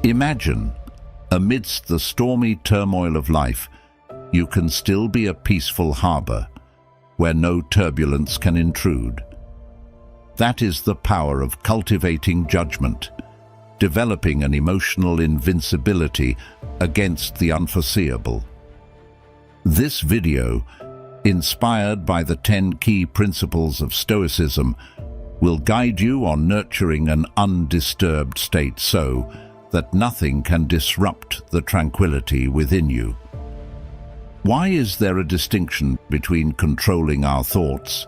Imagine, amidst the stormy turmoil of life, you can still be a peaceful harbor where no turbulence can intrude. That is the power of cultivating judgment, developing an emotional invincibility against the unforeseeable. This video, inspired by the 10 key principles of Stoicism, will guide you on nurturing an undisturbed state so that nothing can disrupt the tranquility within you. Why is there a distinction between controlling our thoughts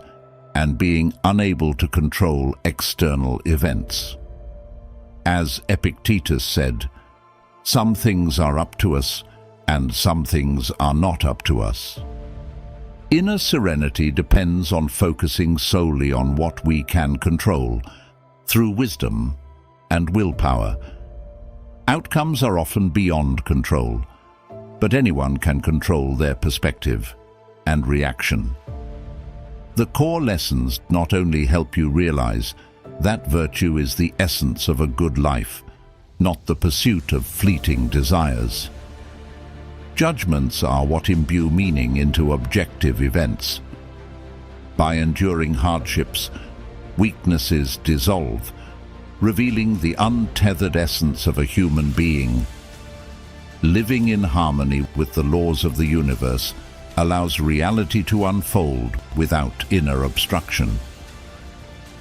and being unable to control external events? As Epictetus said, some things are up to us and some things are not up to us. Inner serenity depends on focusing solely on what we can control through wisdom and willpower. Outcomes are often beyond control, but anyone can control their perspective and reaction. The core lessons not only help you realize that virtue is the essence of a good life, not the pursuit of fleeting desires. Judgments are what imbue meaning into objective events. By enduring hardships, weaknesses dissolve, revealing the untethered essence of a human being. Living in harmony with the laws of the universe allows reality to unfold without inner obstruction.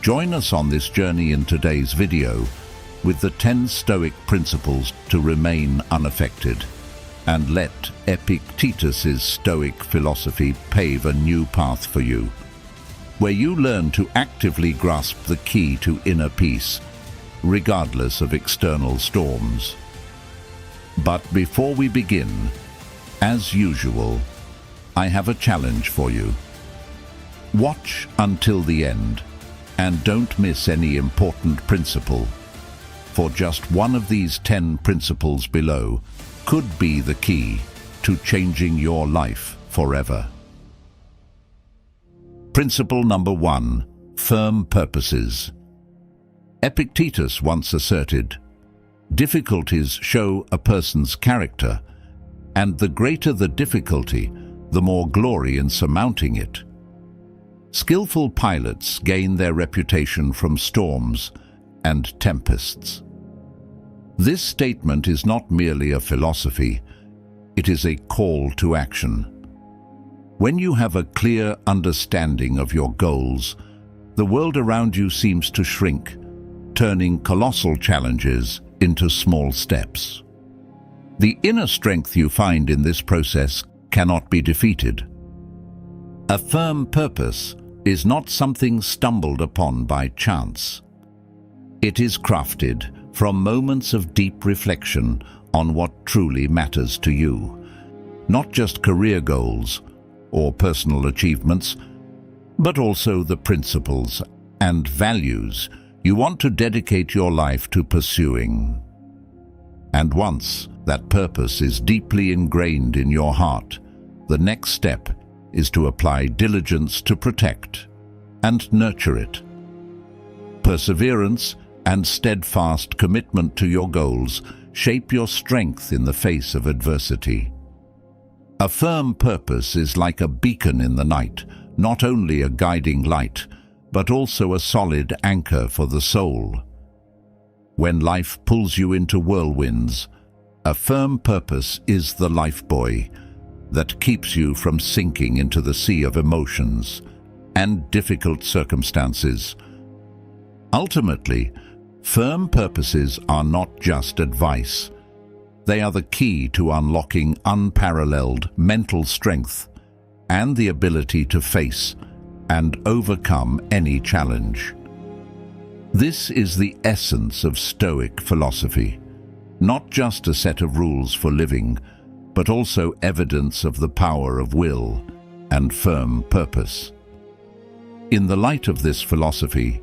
Join us on this journey in today's video with the 10 Stoic principles to remain unaffected, and let Epictetus's Stoic philosophy pave a new path for you, where you learn to actively grasp the key to inner peace, regardless of external storms. But before we begin, as usual, I have a challenge for you. Watch until the end and don't miss any important principle, for just one of these 10 principles below could be the key to changing your life forever. Principle number 1: firm purposes. Epictetus once asserted, "Difficulties show a person's character, and the greater the difficulty, the more glory in surmounting it." Skillful pilots gain their reputation from storms and tempests. This statement is not merely a philosophy, it is a call to action. When you have a clear understanding of your goals, the world around you seems to shrink, turning colossal challenges into small steps. The inner strength you find in this process cannot be defeated. A firm purpose is not something stumbled upon by chance. It is crafted from moments of deep reflection on what truly matters to you, not just career goals or personal achievements, but also the principles and values you want to dedicate your life to pursuing. And once that purpose is deeply ingrained in your heart, the next step is to apply diligence to protect and nurture it. Perseverance and steadfast commitment to your goals shape your strength in the face of adversity. A firm purpose is like a beacon in the night, not only a guiding light, but also a solid anchor for the soul. When life pulls you into whirlwinds, a firm purpose is the lifebuoy that keeps you from sinking into the sea of emotions and difficult circumstances. Ultimately, firm purposes are not just advice. They are the key to unlocking unparalleled mental strength and the ability to face and overcome any challenge. This is the essence of Stoic philosophy, not just a set of rules for living, but also evidence of the power of will and firm purpose. In the light of this philosophy,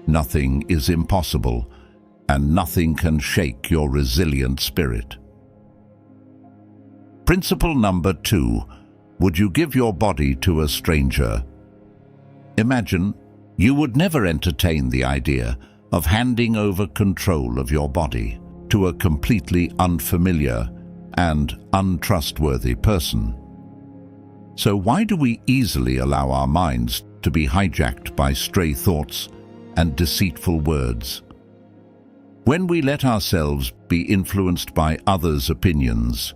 nothing is impossible, and nothing can shake your resilient spirit. Principle number 2: would you give your body to a stranger? Imagine you would never entertain the idea of handing over control of your body. to a completely unfamiliar and untrustworthy person. So why do we easily allow our minds to be hijacked by stray thoughts and deceitful words? When we let ourselves be influenced by others' opinions,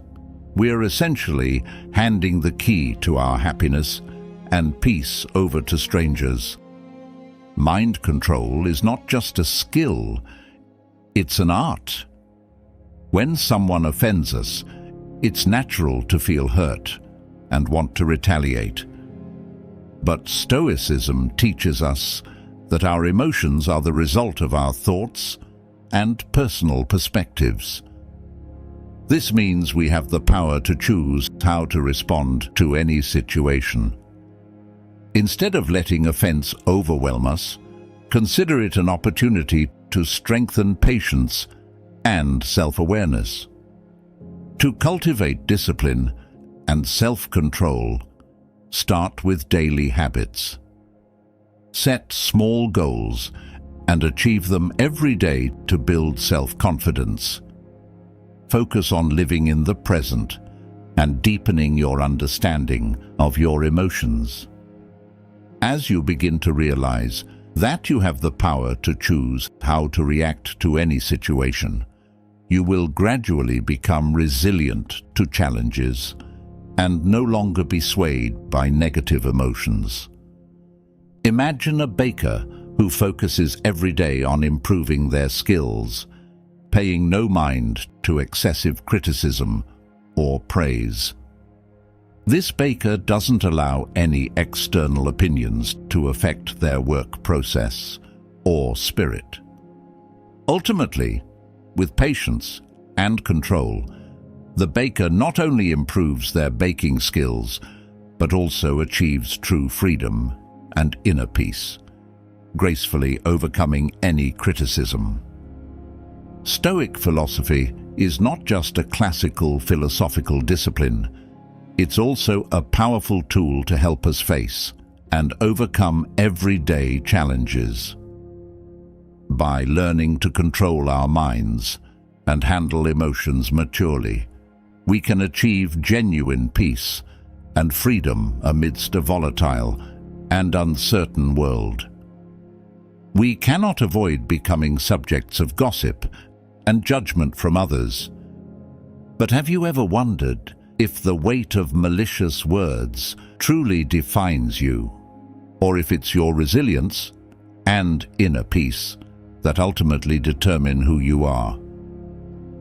we are essentially handing the key to our happiness and peace over to strangers. Mind control is not just a skill, it's an art. When someone offends us, it's natural to feel hurt and want to retaliate. But Stoicism teaches us that our emotions are the result of our thoughts and personal perspectives. This means we have the power to choose how to respond to any situation. Instead of letting offense overwhelm us, consider it an opportunity to strengthen patience and self-awareness. To cultivate discipline and self-control, start with daily habits. Set small goals and achieve them every day to build self-confidence. Focus on living in the present and deepening your understanding of your emotions. As you begin to realize that you have the power to choose how to react to any situation, you will gradually become resilient to challenges and no longer be swayed by negative emotions. Imagine a baker who focuses every day on improving their skills, paying no mind to excessive criticism or praise. This baker doesn't allow any external opinions to affect their work process or spirit. Ultimately, with patience and control, the baker not only improves their baking skills, but also achieves true freedom and inner peace, gracefully overcoming any criticism. Stoic philosophy is not just a classical philosophical discipline, it's also a powerful tool to help us face and overcome everyday challenges. By learning to control our minds and handle emotions maturely, we can achieve genuine peace and freedom amidst a volatile and uncertain world. We cannot avoid becoming subjects of gossip and judgment from others. But have you ever wondered if the weight of malicious words truly defines you, or if it's your resilience and inner peace that ultimately determine who you are?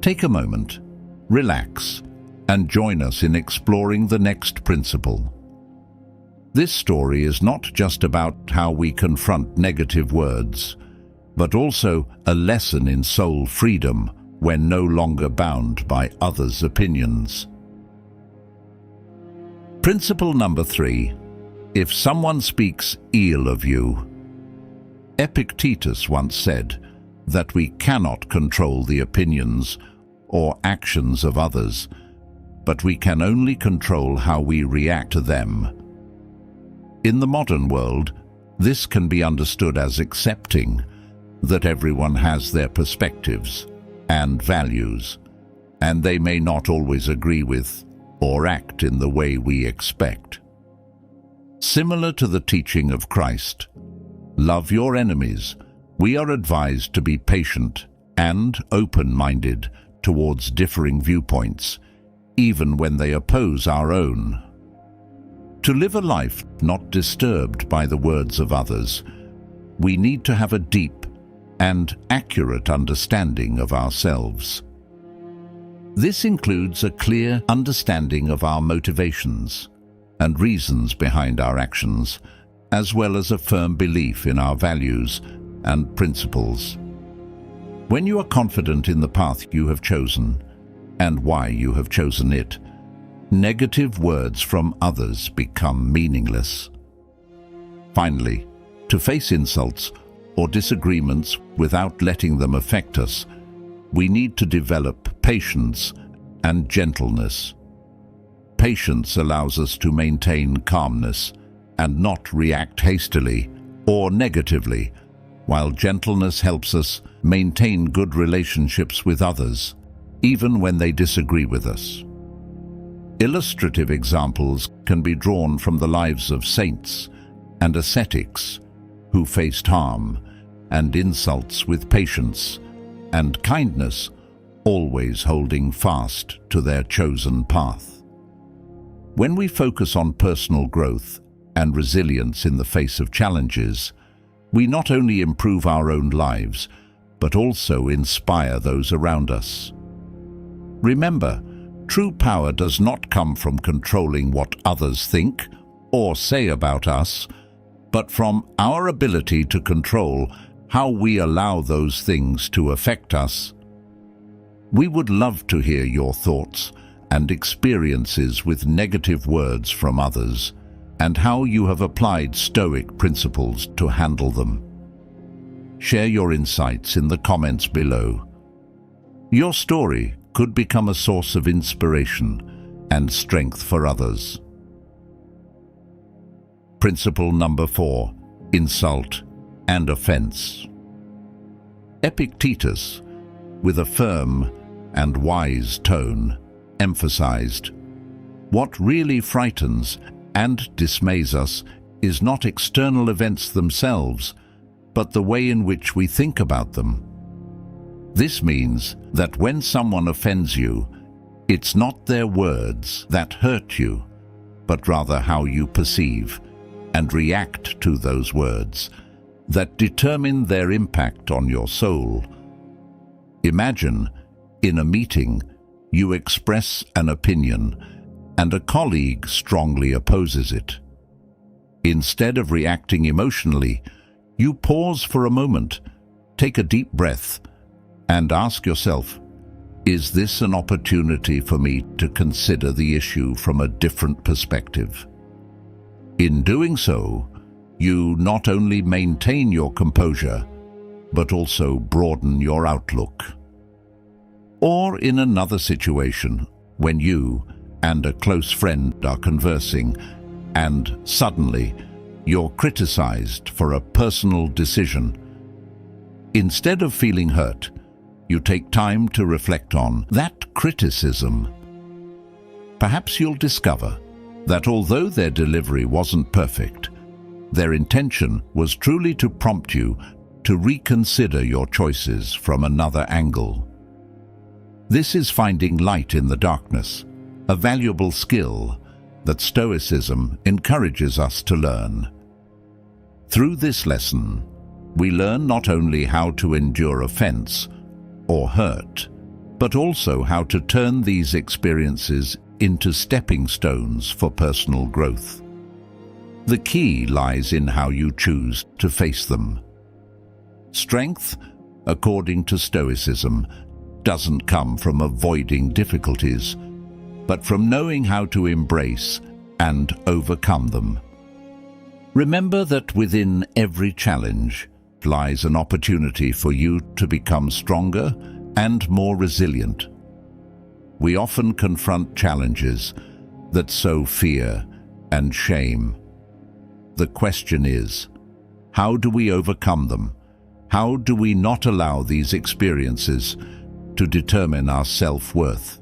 Take a moment, relax, and join us in exploring the next principle. This story is not just about how we confront negative words, but also a lesson in soul freedom when no longer bound by others' opinions. Principle number 3. If someone speaks ill of you. Epictetus once said that we cannot control the opinions or actions of others, but we can only control how we react to them. In the modern world, this can be understood as accepting that everyone has their perspectives and values, and they may not always agree with or act in the way we expect. Similar to the teaching of Christ, love your enemies, we are advised to be patient and open-minded towards differing viewpoints, even when they oppose our own. To live a life not disturbed by the words of others, we need to have a deep and accurate understanding of ourselves. This includes a clear understanding of our motivations and reasons behind our actions, as well as a firm belief in our values and principles. When you are confident in the path you have chosen and why you have chosen it, negative words from others become meaningless. Finally, to face insults or disagreements without letting them affect us, we need to develop patience and gentleness. Patience allows us to maintain calmness and not react hastily or negatively while gentleness helps us maintain good relationships with others, even when they disagree with us. Illustrative examples can be drawn from the lives of saints and ascetics who faced harm and insults with patience and kindness, always holding fast to their chosen path. When we focus on personal growth and resilience in the face of challenges, we not only improve our own lives, but also inspire those around us. Remember, true power does not come from controlling what others think or say about us, but from our ability to control how we allow those things to affect us. We would love to hear your thoughts and experiences with negative words from others, and how you have applied Stoic principles to handle them. Share your insights in the comments below. Your story could become a source of inspiration and strength for others. Principle number 4: insult and offense. Epictetus, with a firm and wise tone, emphasized, "What really frightens and dismays us is not external events themselves, but the way in which we think about them." This means that when someone offends you, it's not their words that hurt you, but rather how you perceive and react to those words that determine their impact on your soul. Imagine, in a meeting, you express an opinion and a colleague strongly opposes it. Instead of reacting emotionally, you pause for a moment, take a deep breath, and ask yourself, is this an opportunity for me to consider the issue from a different perspective? In doing so, you not only maintain your composure, but also broaden your outlook. Or in another situation, when you and a close friend are conversing, and suddenly you're criticized for a personal decision. Instead of feeling hurt, you take time to reflect on that criticism. Perhaps you'll discover that although their delivery wasn't perfect, their intention was truly to prompt you to reconsider your choices from another angle. This is finding light in the darkness, a valuable skill that Stoicism encourages us to learn. Through this lesson, we learn not only how to endure offense or hurt, but also how to turn these experiences into stepping stones for personal growth. The key lies in how you choose to face them. Strength, according to Stoicism, doesn't come from avoiding difficulties, but from knowing how to embrace and overcome them. Remember that within every challenge lies an opportunity for you to become stronger and more resilient. We often confront challenges that sow fear and shame. The question is, how do we overcome them? How do we not allow these experiences to determine our self-worth?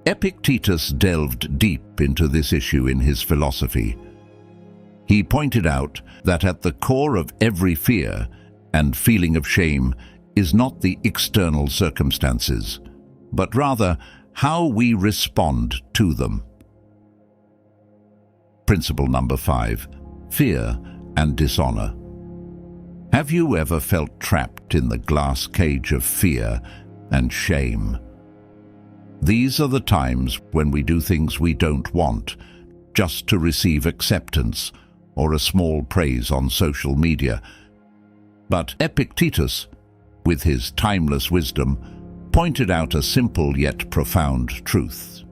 Epictetus delved deep into this issue in his philosophy. He pointed out that at the core of every fear and feeling of shame is not the external circumstances, but rather how we respond to them. Principle number 5: fear and dishonor. Have you ever felt trapped in the glass cage of fear and shame? These are the times when we do things we don't want, just to receive acceptance or a small praise on social media. But Epictetus, with his timeless wisdom, pointed out a simple yet profound truth.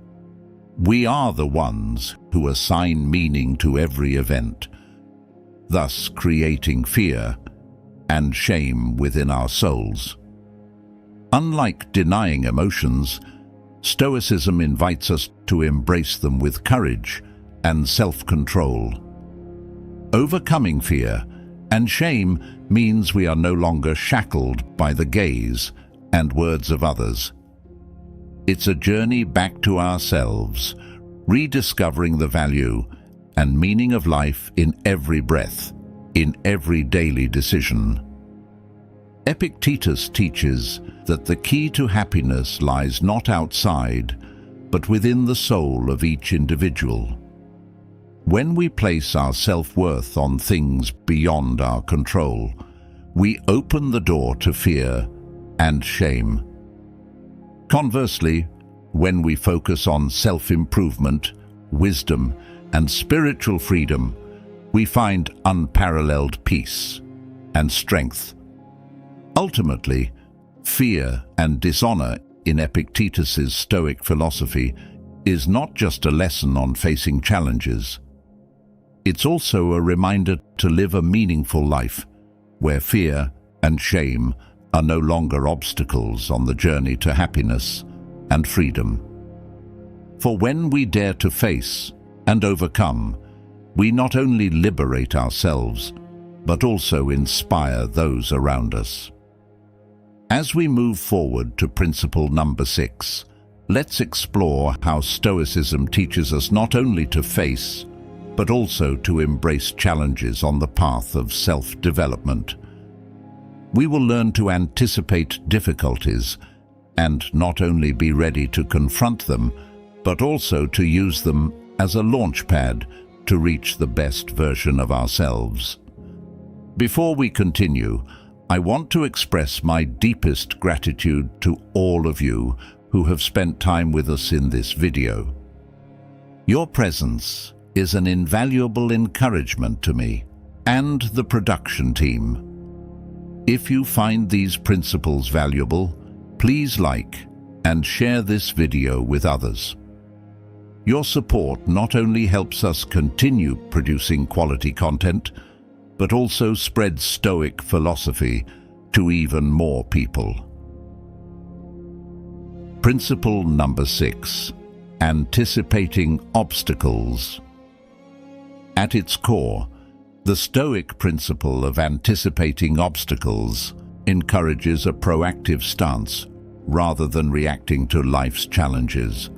We are the ones who assign meaning to every event, thus creating fear and shame within our souls. Unlike denying emotions, Stoicism invites us to embrace them with courage and self-control. Overcoming fear And shame means we are no longer shackled by the gaze and words of others. It's a journey back to ourselves, rediscovering the value and meaning of life in every breath, in every daily decision. Epictetus teaches that the key to happiness lies not outside, but within the soul of each individual. When we place our self-worth on things beyond our control, we open the door to fear and shame. Conversely, when we focus on self-improvement, wisdom, and spiritual freedom, we find unparalleled peace and strength. Ultimately, fear and dishonor in Epictetus's Stoic philosophy is not just a lesson on facing challenges. It's also a reminder to live a meaningful life, where fear and shame are no longer obstacles on the journey to happiness and freedom. For when we dare to face and overcome, we not only liberate ourselves, but also inspire those around us. As we move forward to principle number 6, let's explore how Stoicism teaches us not only to face, but also to embrace challenges on the path of self-development. We will learn to anticipate difficulties and not only be ready to confront them, but also to use them as a launchpad to reach the best version of ourselves. Before we continue, I want to express my deepest gratitude to all of you who have spent time with us in this video. Your presence is an invaluable encouragement to me and the production team. If you find these principles valuable, please like and share this video with others. Your support not only helps us continue producing quality content, but also spreads Stoic philosophy to even more people. Principle number 6. Anticipating obstacles. At its core, the Stoic principle of anticipating obstacles encourages a proactive stance rather than reacting to life's challenges.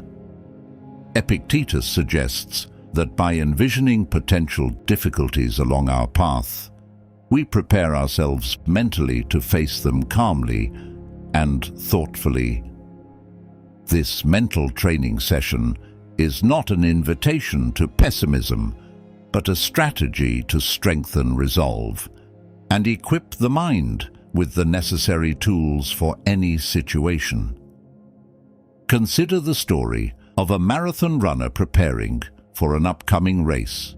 Epictetus suggests that by envisioning potential difficulties along our path, we prepare ourselves mentally to face them calmly and thoughtfully. This mental training session is not an invitation to pessimism, but a strategy to strengthen resolve and equip the mind with the necessary tools for any situation. Consider the story of a marathon runner preparing for an upcoming race.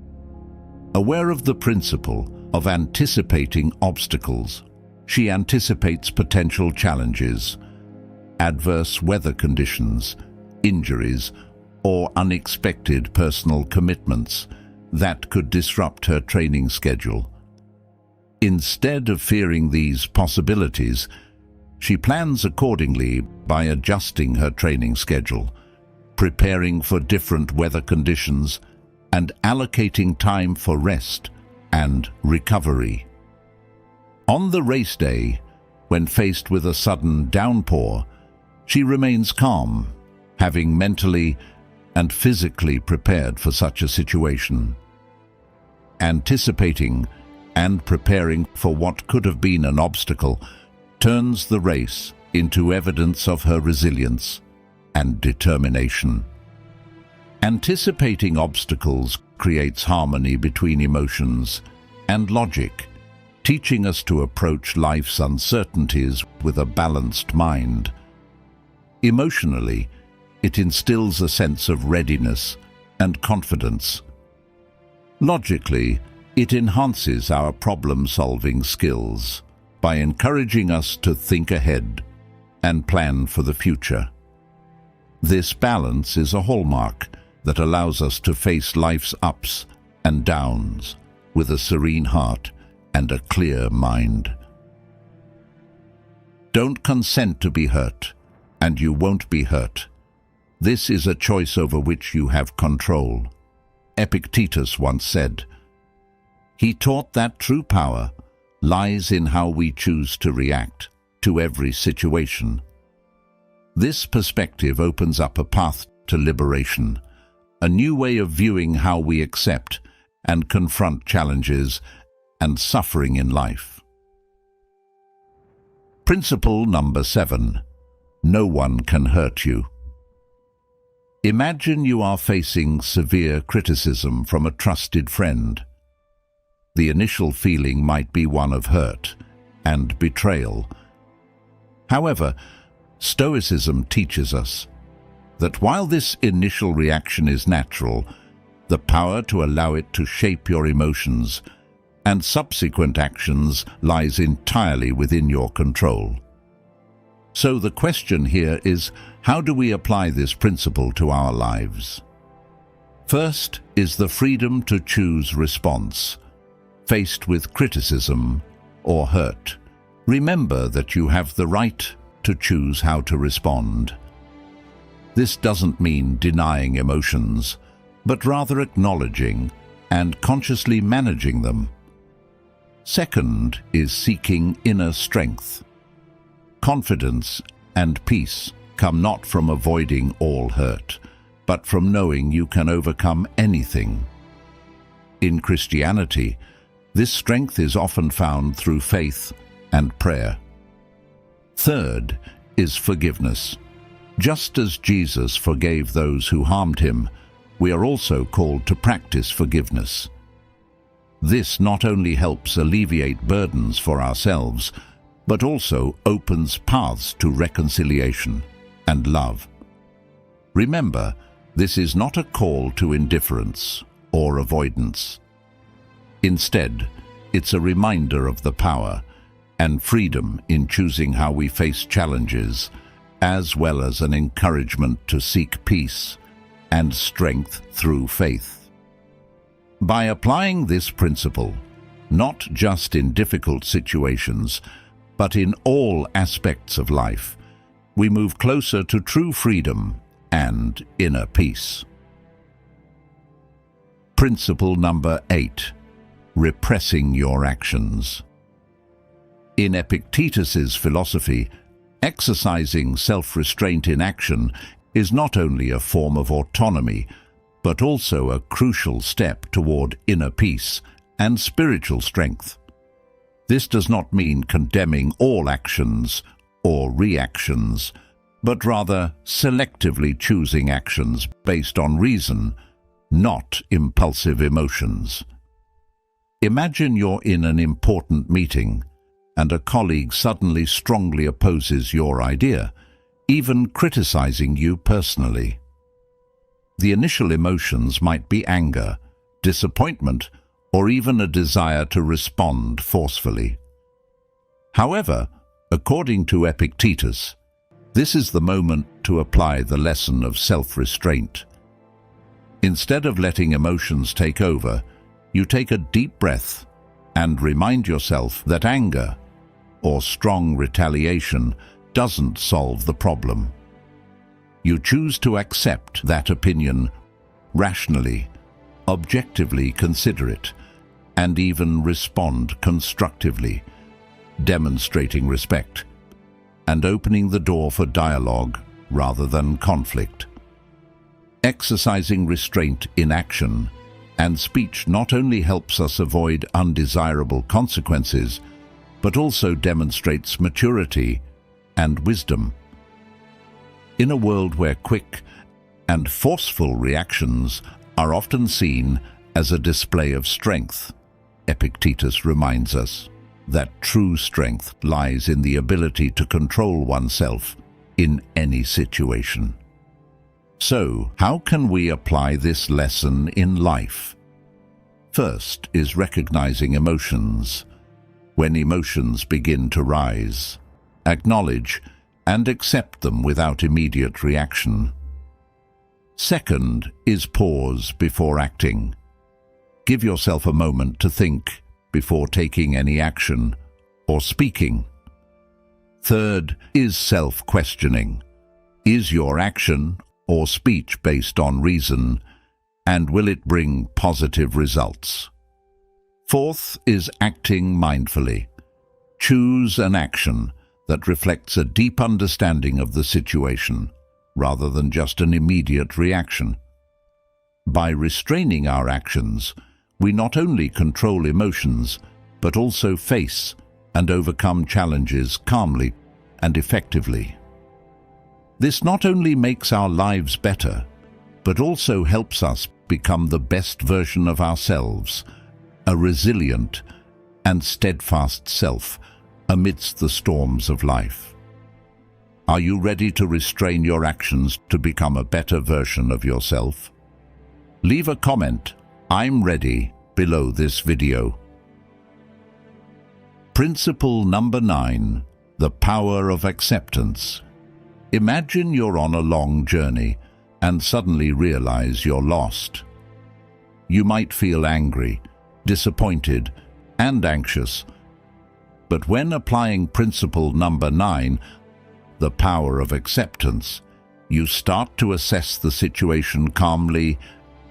Aware of the principle of anticipating obstacles, she anticipates potential challenges, adverse weather conditions, injuries, or unexpected personal commitments that could disrupt her training schedule. Instead of fearing these possibilities, she plans accordingly by adjusting her training schedule, preparing for different weather conditions, and allocating time for rest and recovery. On the race day, when faced with a sudden downpour, she remains calm, having mentally and physically prepared for such a situation. Anticipating and preparing for what could have been an obstacle turns the race into evidence of her resilience and determination. Anticipating obstacles creates harmony between emotions and logic, teaching us to approach life's uncertainties with a balanced mind. Emotionally, it instills a sense of readiness and confidence. Logically, it enhances our problem-solving skills by encouraging us to think ahead and plan for the future. This balance is a hallmark that allows us to face life's ups and downs with a serene heart and a clear mind. Don't consent to be hurt, and you won't be hurt. This is a choice over which you have control. Epictetus once said, "He taught that true power lies in how we choose to react to every situation. This perspective opens up a path to liberation, a new way of viewing how we accept and confront challenges and suffering in life. Principle number 7. No one can hurt you. Imagine you are facing severe criticism from a trusted friend. The initial feeling might be one of hurt and betrayal. However, Stoicism teaches us that while this initial reaction is natural, the power to allow it to shape your emotions and subsequent actions lies entirely within your control. So the question here is, how do we apply this principle to our lives? First is the freedom to choose response. Faced with criticism or hurt, remember that you have the right to choose how to respond. This doesn't mean denying emotions, but rather acknowledging and consciously managing them. Second is seeking inner strength. Confidence and peace come not from avoiding all hurt, but from knowing you can overcome anything. In Christianity, this strength is often found through faith and prayer. Third is forgiveness. Just as Jesus forgave those who harmed him, we are also called to practice forgiveness. This not only helps alleviate burdens for ourselves, but also opens paths to reconciliation and love. Remember, this is not a call to indifference or avoidance. Instead, it's a reminder of the power and freedom in choosing how we face challenges, as well as an encouragement to seek peace and strength through faith. By applying this principle, not just in difficult situations, but in all aspects of life, we move closer to true freedom and inner peace. Principle number 8. Repressing your actions. In Epictetus's philosophy, exercising self-restraint in action is not only a form of autonomy, but also a crucial step toward inner peace and spiritual strength. This does not mean condemning all actions or reactions, but rather selectively choosing actions based on reason, not impulsive emotions. Imagine you're in an important meeting and a colleague suddenly strongly opposes your idea, even criticizing you personally. The initial emotions might be anger, disappointment, or even a desire to respond forcefully. However, according to Epictetus, this is the moment to apply the lesson of self-restraint. Instead of letting emotions take over, you take a deep breath and remind yourself that anger or strong retaliation doesn't solve the problem. You choose to accept that opinion rationally, objectively consider it, and even respond constructively, demonstrating respect and opening the door for dialogue rather than conflict. Exercising restraint in action and speech not only helps us avoid undesirable consequences, but also demonstrates maturity and wisdom. In a world where quick and forceful reactions are often seen as a display of strength, Epictetus reminds us that true strength lies in the ability to control oneself in any situation. So, how can we apply this lesson in life? First is recognizing emotions. When emotions begin to rise, acknowledge and accept them without immediate reaction. Second is pause before acting. Give yourself a moment to think before taking any action or speaking. Third is self-questioning. Is your action or speech based on reason, and will it bring positive results? Fourth is acting mindfully. Choose an action that reflects a deep understanding of the situation, rather than just an immediate reaction. By restraining our actions, we not only control emotions, but also face and overcome challenges calmly and effectively. This not only makes our lives better, but also helps us become the best version of ourselves, a resilient and steadfast self amidst the storms of life. Are you ready to restrain your actions to become a better version of yourself? Leave a comment, "I'm ready," below this video. Principle number 9, the power of acceptance. Imagine you're on a long journey and suddenly realize you're lost. You might feel angry, disappointed, and anxious. But when applying principle number 9, the power of acceptance, you start to assess the situation calmly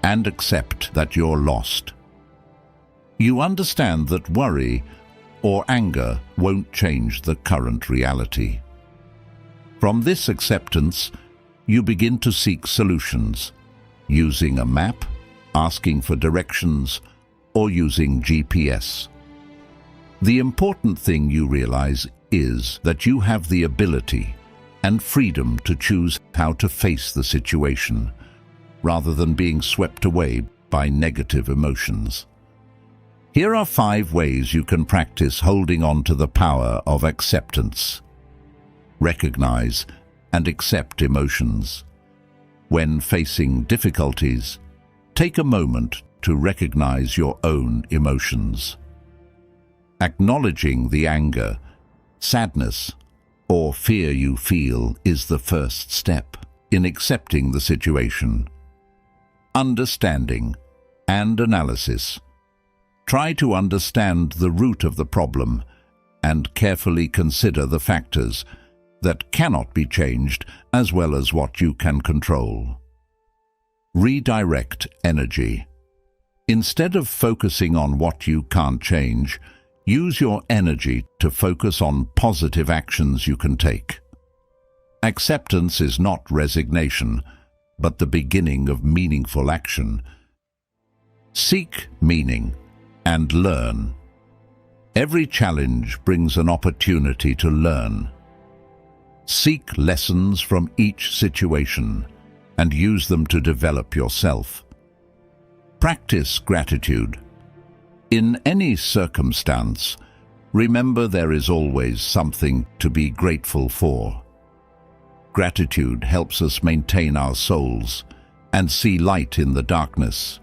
and accept that you're lost. You understand that worry or anger won't change the current reality. From this acceptance, you begin to seek solutions, using a map, asking for directions, or using GPS. The important thing you realize is that you have the ability and freedom to choose how to face the situation, rather than being swept away by negative emotions. Here are 5 ways you can practice holding on to the power of acceptance. Recognize and accept emotions. When facing difficulties, take a moment to recognize your own emotions. Acknowledging the anger, sadness, or fear you feel is the first step in accepting the situation. Understanding and analysis. Try to understand the root of the problem and carefully consider the factors that cannot be changed as well as what you can control. Redirect energy. Instead of focusing on what you can't change, use your energy to focus on positive actions you can take. Acceptance is not resignation, but the beginning of meaningful action. Seek meaning and learn. Every challenge brings an opportunity to learn. Seek lessons from each situation and use them to develop yourself. Practice gratitude. In any circumstance, remember there is always something to be grateful for. Gratitude helps us maintain our souls and see light in the darkness.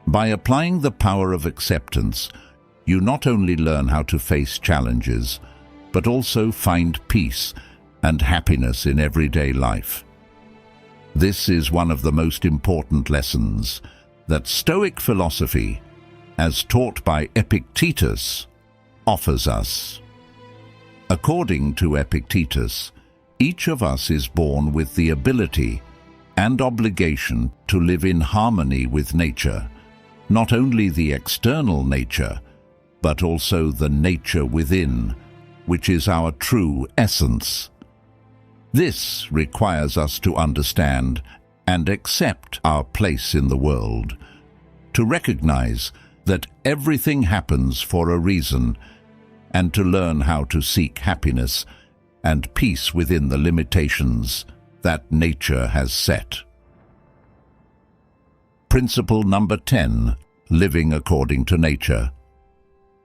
By applying the power of acceptance, you not only learn how to face challenges, but also find peace and happiness in everyday life. This is one of the most important lessons that Stoic philosophy, as taught by Epictetus, offers us. According to Epictetus, each of us is born with the ability and obligation to live in harmony with nature, not only the external nature, but also the nature within, which is our true essence. This requires us to understand and accept our place in the world, to recognize that everything happens for a reason, and to learn how to seek happiness and peace within the limitations that nature has set. Principle number 10, living according to nature.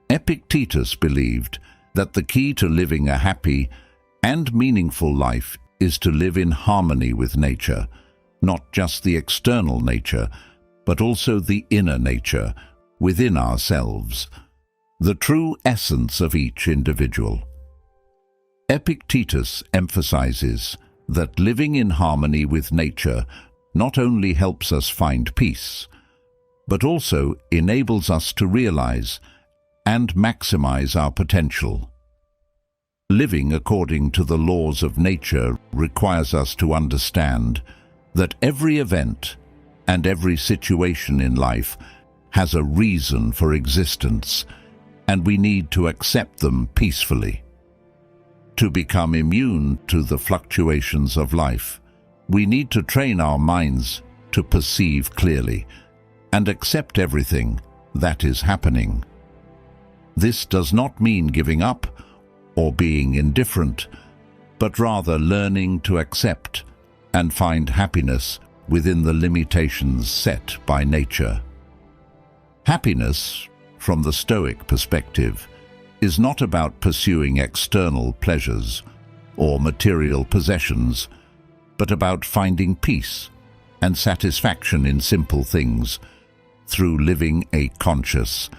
Epictetus believed that the key to living a happy and meaningful life is to live in harmony with nature, not just the external nature, but also the inner nature within ourselves, the true essence of each individual. Epictetus emphasizes that living in harmony with nature not only helps us find peace, but also enables us to realize and maximize our potential. Living according to the laws of nature requires us to understand that every event and every situation in life has a reason for existence, and we need to accept them peacefully. To become immune to the fluctuations of life, we need to train our minds to perceive clearly and accept everything that is happening. This does not mean giving up or being indifferent, but rather learning to accept and find happiness within the limitations set by nature. Happiness, from the Stoic perspective, is not about pursuing external pleasures or material possessions, but about finding peace and satisfaction in simple things through living a conscious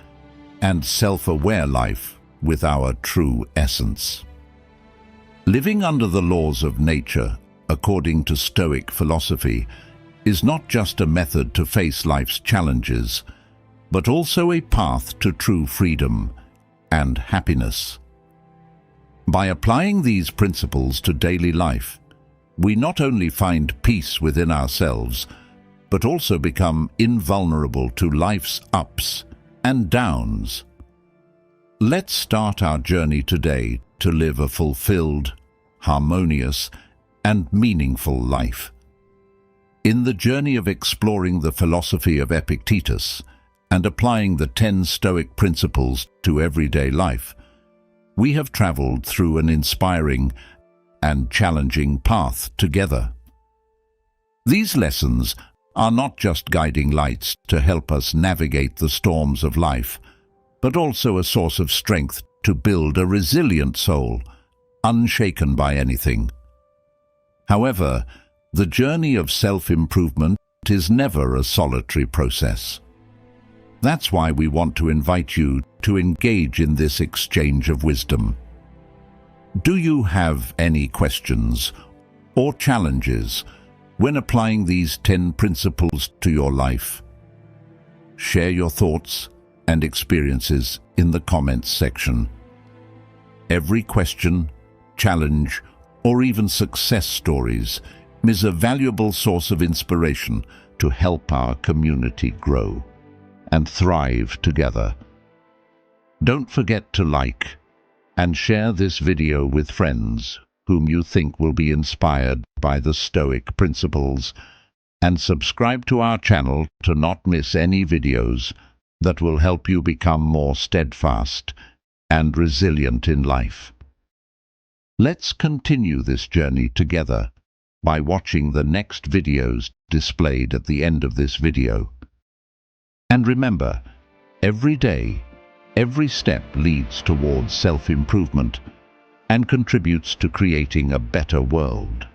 and self-aware life with our true essence. Living under the laws of nature, according to Stoic philosophy, is not just a method to face life's challenges, but also a path to true freedom and happiness. By applying these principles to daily life, we not only find peace within ourselves, but also become invulnerable to life's ups and downs. Let's start our journey today to live a fulfilled, harmonious, and meaningful life. In the journey of exploring the philosophy of Epictetus and applying the 10 Stoic principles to everyday life, we have traveled through an inspiring and challenging path together. These lessons are not just guiding lights to help us navigate the storms of life, but also a source of strength to build a resilient soul, unshaken by anything. However, the journey of self-improvement is never a solitary process. That's why we want to invite you to engage in this exchange of wisdom. Do you have any questions or challenges when applying these 10 principles to your life? Share your thoughts and experiences in the comments section. Every question, challenge, or even success stories is a valuable source of inspiration to help our community grow and thrive together. Don't forget to like and share this video with friends whom you think will be inspired by the Stoic principles, and subscribe to our channel to not miss any videos that will help you become more steadfast and resilient in life. Let's continue this journey together by watching the next videos displayed at the end of this video. And remember, every day, every step leads towards self-improvement and contributes to creating a better world.